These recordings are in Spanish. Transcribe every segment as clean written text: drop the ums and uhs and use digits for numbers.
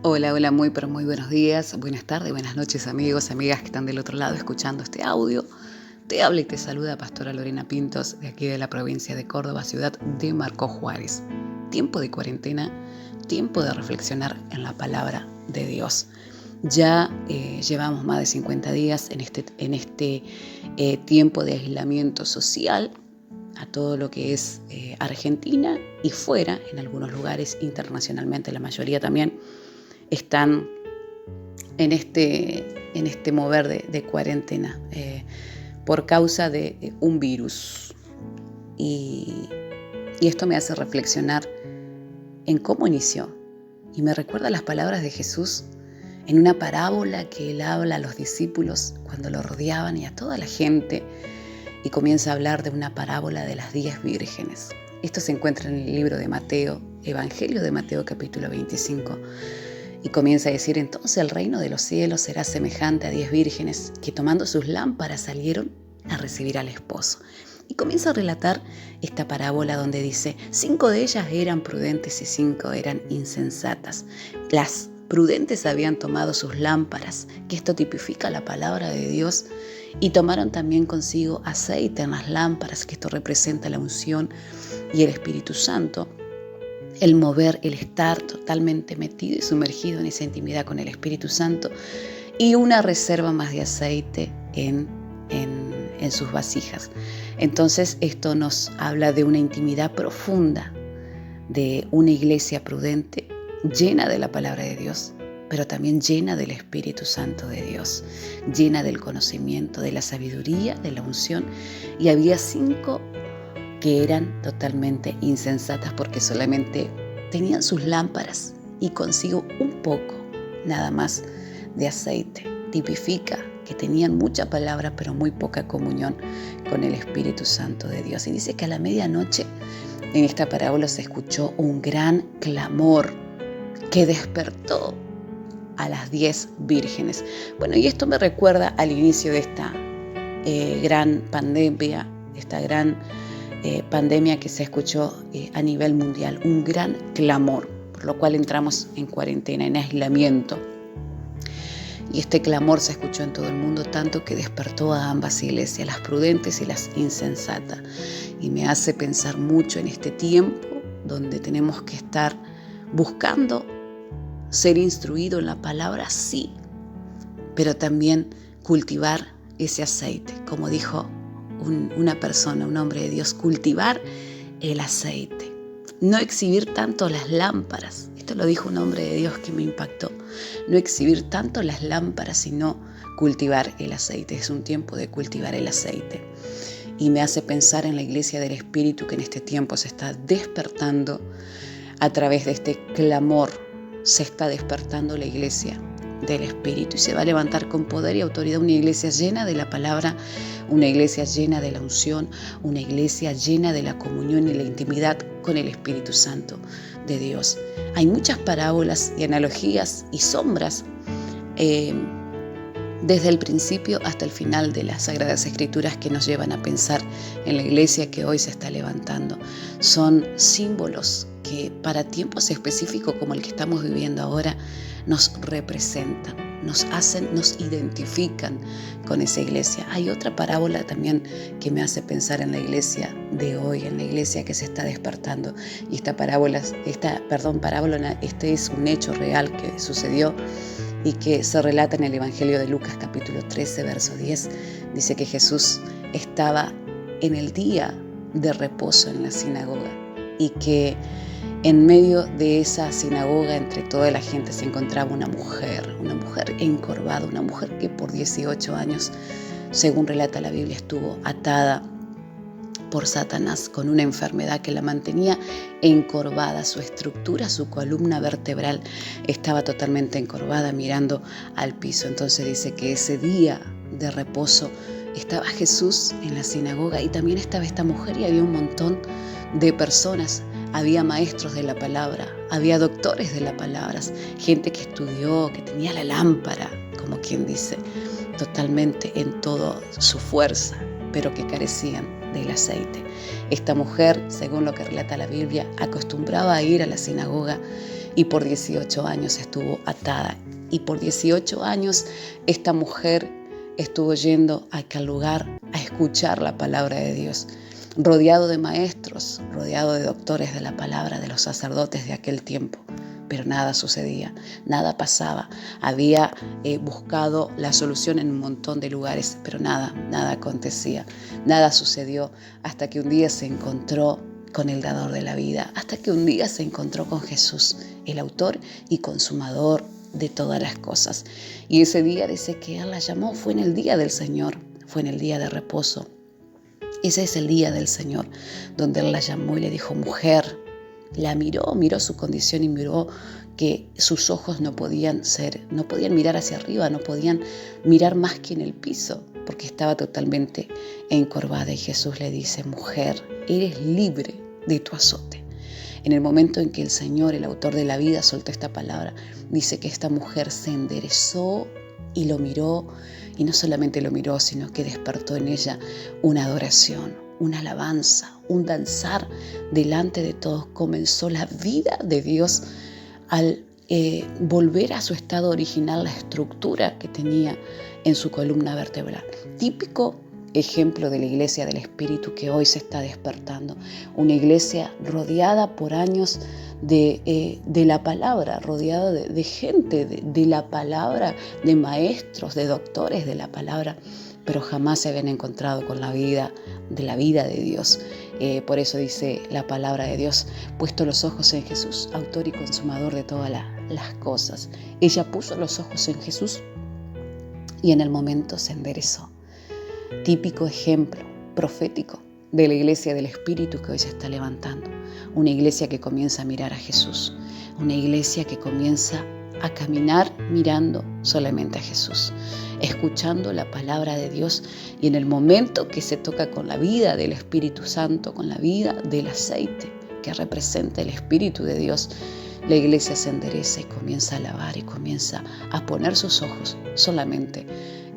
Hola, hola, muy pero muy buenos días, buenas tardes, buenas noches amigos, amigas que están del otro lado escuchando este audio. Te habla y te saluda Pastora Lorena Pintos de aquí de la provincia de Córdoba, ciudad de Marcó Juárez. Tiempo de cuarentena, tiempo de reflexionar en la palabra de Dios. Ya llevamos más de 50 días en este tiempo de aislamiento social a todo lo que es Argentina y fuera, en algunos lugares internacionalmente, la mayoría también están en este mover de cuarentena por causa de un virus. Y, y esto me hace reflexionar en cómo inició. Y me recuerda las palabras de Jesús en una parábola que él habla a los discípulos cuando lo rodeaban y a toda la gente, y comienza a hablar de una parábola de las 10 vírgenes. Esto se encuentra en el libro de Mateo, Evangelio de Mateo capítulo 25. Y comienza a decir: entonces el reino de los cielos será semejante a 10 vírgenes que tomando sus lámparas salieron a recibir al esposo. Y comienza a relatar esta parábola donde dice: 5 de ellas eran prudentes y 5 eran insensatas. Las prudentes habían tomado sus lámparas, que esto tipifica la palabra de Dios, y tomaron también consigo aceite en las lámparas, que esto representa la unción y el Espíritu Santo. El mover, el estar totalmente metido y sumergido en esa intimidad con el Espíritu Santo, y una reserva más de aceite en sus vasijas. Entonces esto nos habla de una intimidad profunda, de una iglesia prudente, llena de la palabra de Dios, pero también llena del Espíritu Santo de Dios, llena del conocimiento, de la sabiduría, de la unción. Y había 5 que eran totalmente insensatas porque solamente tenían sus lámparas y consigo un poco, nada más, de aceite. Tipifica que tenían mucha palabra pero muy poca comunión con el Espíritu Santo de Dios. Y dice que a la medianoche en esta parábola se escuchó un gran clamor que despertó a las 10 vírgenes. Bueno, y esto me recuerda al inicio de esta gran pandemia, pandemia que se escuchó a nivel mundial, un gran clamor, por lo cual entramos en cuarentena, en aislamiento. Y este clamor se escuchó en todo el mundo, tanto que despertó a ambas iglesias, las prudentes y las insensatas. Y me hace pensar mucho en este tiempo donde tenemos que estar buscando ser instruido en la palabra, sí, pero también cultivar ese aceite, como dijo una persona, un hombre de Dios: cultivar el aceite, no exhibir tanto las lámparas. Esto lo dijo un hombre de Dios que me impactó: no exhibir tanto las lámparas, sino cultivar el aceite. Es un tiempo de cultivar el aceite. Y me hace pensar en la iglesia del Espíritu, que en este tiempo se está despertando a través de este clamor. Se está despertando la iglesia del Espíritu y se va a levantar con poder y autoridad una iglesia llena de la palabra, una iglesia llena de la unción, una iglesia llena de la comunión y la intimidad con el Espíritu Santo de Dios. Hay muchas parábolas y analogías y sombras desde el principio hasta el final de las Sagradas Escrituras que nos llevan a pensar en la iglesia que hoy se está levantando. Son símbolos que para tiempos específicos como el que estamos viviendo ahora nos representan, nos identifican con esa iglesia. Hay otra parábola también que me hace pensar en la iglesia de hoy, en la iglesia que se está despertando. Y esta parábola, este es un hecho real que sucedió y que se relata en el Evangelio de Lucas capítulo 13, verso 10. Dice que Jesús estaba en el día de reposo en la sinagoga y que en medio de esa sinagoga, entre toda la gente, se encontraba una mujer encorvada, una mujer que por 18 años, según relata la Biblia, estuvo atada por Satanás con una enfermedad que la mantenía encorvada. Su estructura, su columna vertebral estaba totalmente encorvada, mirando al piso. Entonces dice que ese día de reposo estaba Jesús en la sinagoga y también estaba esta mujer, y había un montón de personas. Había maestros de la palabra, había doctores de la palabra, gente que estudió, que tenía la lámpara, como quien dice, totalmente en toda su fuerza, pero que carecían del aceite. Esta mujer, según lo que relata la Biblia, acostumbraba a ir a la sinagoga y por 18 años estuvo atada. Y por 18 años esta mujer estuvo yendo a aquel lugar a escuchar la palabra de Dios, rodeado de maestros, rodeado de doctores de la palabra, de los sacerdotes de aquel tiempo. Pero nada sucedía, nada pasaba. Había buscado la solución en un montón de lugares, pero nada acontecía, nada sucedió, hasta que un día se encontró con el dador de la vida, hasta que un día se encontró con Jesús, el autor y consumador de todas las cosas. Y ese día dice que Él la llamó, fue en el día del Señor, fue en el día de reposo. Ese es el día del Señor, donde Él la llamó y le dijo, mujer. La miró su condición y miró que sus ojos no podían mirar hacia arriba, no podían mirar más que en el piso, porque estaba totalmente encorvada. Y Jesús le dice, mujer, eres libre de tu azote. En el momento en que el Señor, el autor de la vida, soltó esta palabra, dice que esta mujer se enderezó y lo miró, y no solamente lo miró, sino que despertó en ella una adoración, una alabanza, un danzar delante de todos. Comenzó la vida de Dios al volver a su estado original, la estructura que tenía en su columna vertebral. Típico ejemplo de la iglesia del Espíritu que hoy se está despertando. Una iglesia rodeada por años de la palabra, rodeada de gente de la palabra, de maestros, de doctores de la palabra, pero jamás se habían encontrado con la vida de Dios. Por eso dice la palabra de Dios, puesto los ojos en Jesús, autor y consumador de todas las cosas. Ella puso los ojos en Jesús y en el momento se enderezó. Típico ejemplo profético de la iglesia del Espíritu que hoy se está levantando. Una iglesia que comienza a mirar a Jesús. Una iglesia que comienza a caminar mirando solamente a Jesús, escuchando la palabra de Dios, y en el momento que se toca con la vida del Espíritu Santo, con la vida del aceite que representa el Espíritu de Dios, la iglesia se endereza y comienza a alabar y comienza a poner sus ojos solamente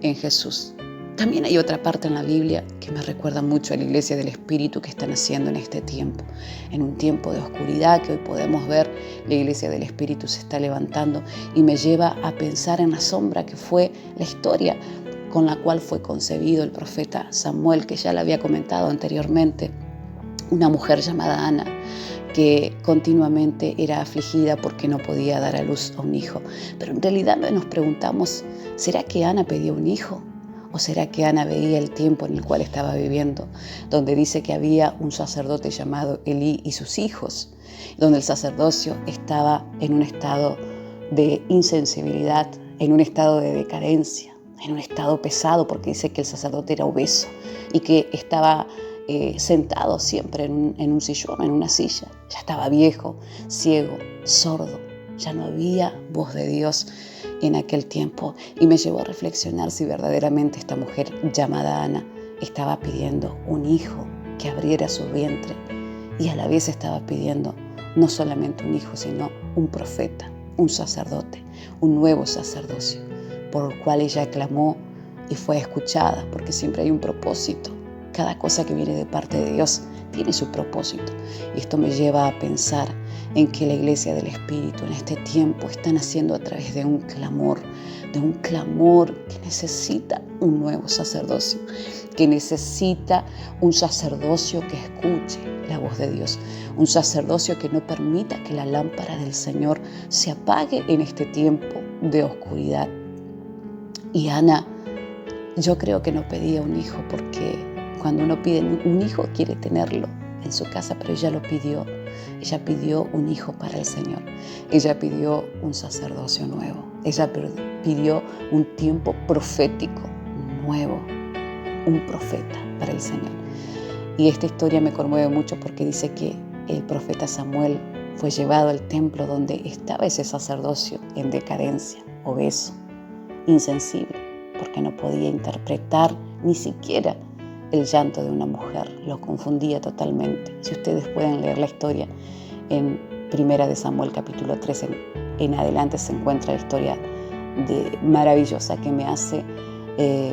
en Jesús. También hay otra parte en la Biblia que me recuerda mucho a la iglesia del Espíritu que están haciendo en este tiempo. En un tiempo de oscuridad que hoy podemos ver, la iglesia del Espíritu se está levantando y me lleva a pensar en la sombra que fue la historia con la cual fue concebido el profeta Samuel, que ya le había comentado anteriormente. Una mujer llamada Ana, que continuamente era afligida porque no podía dar a luz a un hijo. Pero en realidad nos preguntamos, ¿será que Ana pedía un hijo? ¿O será que Ana veía el tiempo en el cual estaba viviendo, donde dice que había un sacerdote llamado Elí y sus hijos, donde el sacerdocio estaba en un estado de insensibilidad, en un estado de decadencia, en un estado pesado, porque dice que el sacerdote era obeso y que estaba sentado siempre en un sillón, en una silla? Ya estaba viejo, ciego, sordo, ya no había voz de Dios en aquel tiempo, y me llevó a reflexionar si verdaderamente esta mujer llamada Ana estaba pidiendo un hijo que abriera su vientre, y a la vez estaba pidiendo no solamente un hijo, sino un profeta, un sacerdote, un nuevo sacerdocio, por el cual ella clamó y fue escuchada, porque siempre hay un propósito. Cada cosa que viene de parte de Dios tiene su propósito. Y esto me lleva a pensar en que la iglesia del Espíritu en este tiempo está naciendo a través de un clamor que necesita un nuevo sacerdocio, que necesita un sacerdocio que escuche la voz de Dios, un sacerdocio que no permita que la lámpara del Señor se apague en este tiempo de oscuridad. Y Ana, yo creo que no pedía un hijo, porque cuando uno pide un hijo quiere tenerlo en su casa, pero ella lo pidió. Ella pidió un hijo para el Señor. Ella pidió un sacerdocio nuevo. Ella pidió un tiempo profético nuevo, un profeta para el Señor. Y esta historia me conmueve mucho porque dice que el profeta Samuel fue llevado al templo donde estaba ese sacerdocio en decadencia, obeso, insensible, porque no podía interpretar ni siquiera el llanto de una mujer, lo confundía totalmente. Si ustedes pueden leer la historia en 1 de Samuel capítulo 3 en adelante, se encuentra la historia maravillosa que me hace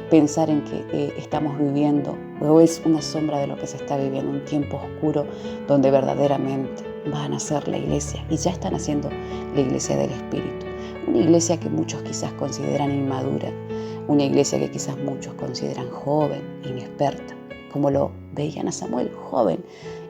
pensar en que estamos viviendo, o es una sombra de lo que se está viviendo, un tiempo oscuro donde verdaderamente va a nacer la iglesia, y ya están haciendo la iglesia del Espíritu. Una iglesia que muchos quizás consideran inmadura, una iglesia que quizás muchos consideran joven, inexperta, como lo veían a Samuel, joven,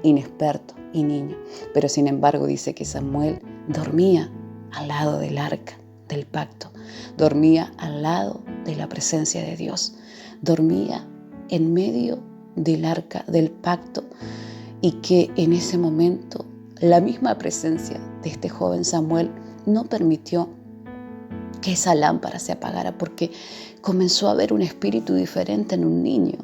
inexperto y niño. Pero sin embargo dice que Samuel dormía al lado del arca del pacto, dormía al lado de la presencia de Dios, dormía en medio del arca del pacto, y que en ese momento la misma presencia de este joven Samuel no permitió que esa lámpara se apagara, porque comenzó a haber un espíritu diferente en un niño,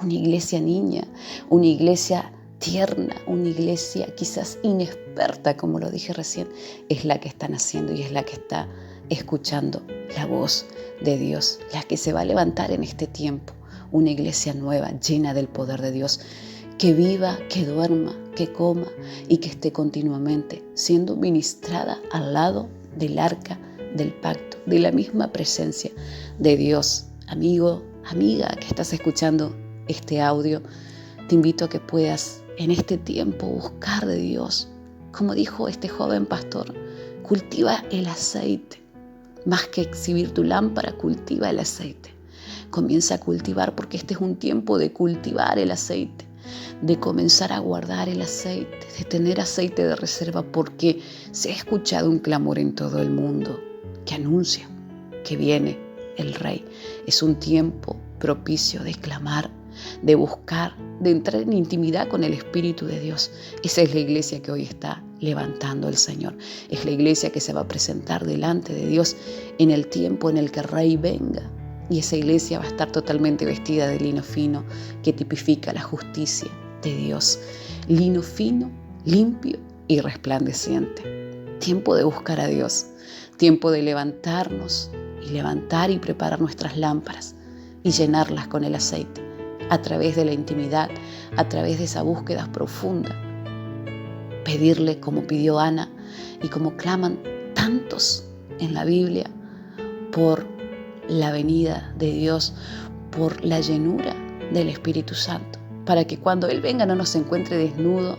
una iglesia niña, una iglesia tierna, una iglesia quizás inexperta, como lo dije recién, es la que están haciendo y es la que está escuchando la voz de Dios, la que se va a levantar en este tiempo, una iglesia nueva, llena del poder de Dios, que viva, que duerma, que coma y que esté continuamente siendo ministrada al lado del arca del pacto, de la misma presencia de Dios. Amigo, amiga que estás escuchando este audio, te invito a que puedas en este tiempo buscar de Dios. Como dijo este joven pastor, cultiva el aceite. Más que exhibir tu lámpara, cultiva el aceite. Comienza a cultivar, porque este es un tiempo de cultivar el aceite, de comenzar a guardar el aceite, de tener aceite de reserva, porque se ha escuchado un clamor en todo el mundo que anuncia que viene el Rey. Es un tiempo propicio de clamar, de buscar, de entrar en intimidad con el Espíritu de Dios. Esa es la iglesia que hoy está levantando el Señor. Es la iglesia que se va a presentar delante de Dios en el tiempo en el que el Rey venga. Y esa iglesia va a estar totalmente vestida de lino fino, que tipifica la justicia de Dios. Lino fino, limpio y resplandeciente. Tiempo de buscar a Dios. Tiempo de levantarnos y levantar y preparar nuestras lámparas y llenarlas con el aceite, a través de la intimidad, a través de esa búsqueda profunda. Pedirle como pidió Ana y como claman tantos en la Biblia por la venida de Dios, por la llenura del Espíritu Santo, para que cuando Él venga no nos encuentre desnudo,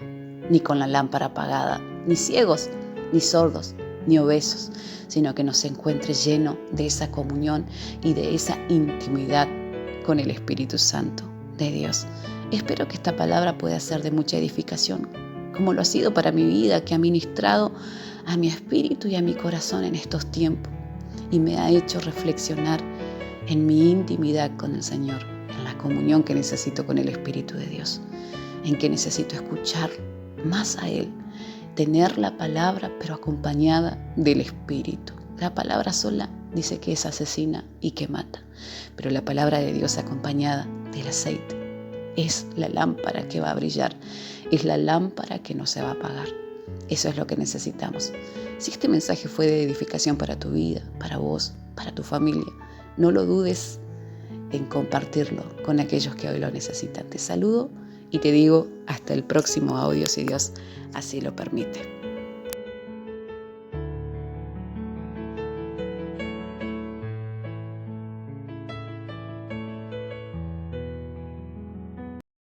ni con la lámpara apagada, ni ciegos, ni sordos, ni obesos, sino que nos encuentre lleno de esa comunión y de esa intimidad con el Espíritu Santo de Dios. Espero que esta palabra pueda ser de mucha edificación, como lo ha sido para mi vida, que ha ministrado a mi espíritu y a mi corazón en estos tiempos, y me ha hecho reflexionar en mi intimidad con el Señor, en la comunión que necesito con el Espíritu de Dios, en que necesito escuchar más a Él, tener la palabra pero acompañada del Espíritu. La palabra sola dice que es asesina y que mata, pero la palabra de Dios acompañada del aceite es la lámpara que va a brillar, es la lámpara que no se va a apagar. Eso es lo que necesitamos. Si este mensaje fue de edificación para tu vida, para vos, para tu familia, no lo dudes en compartirlo con aquellos que hoy lo necesitan. Te saludo y te digo hasta el próximo audio, si Dios así lo permite.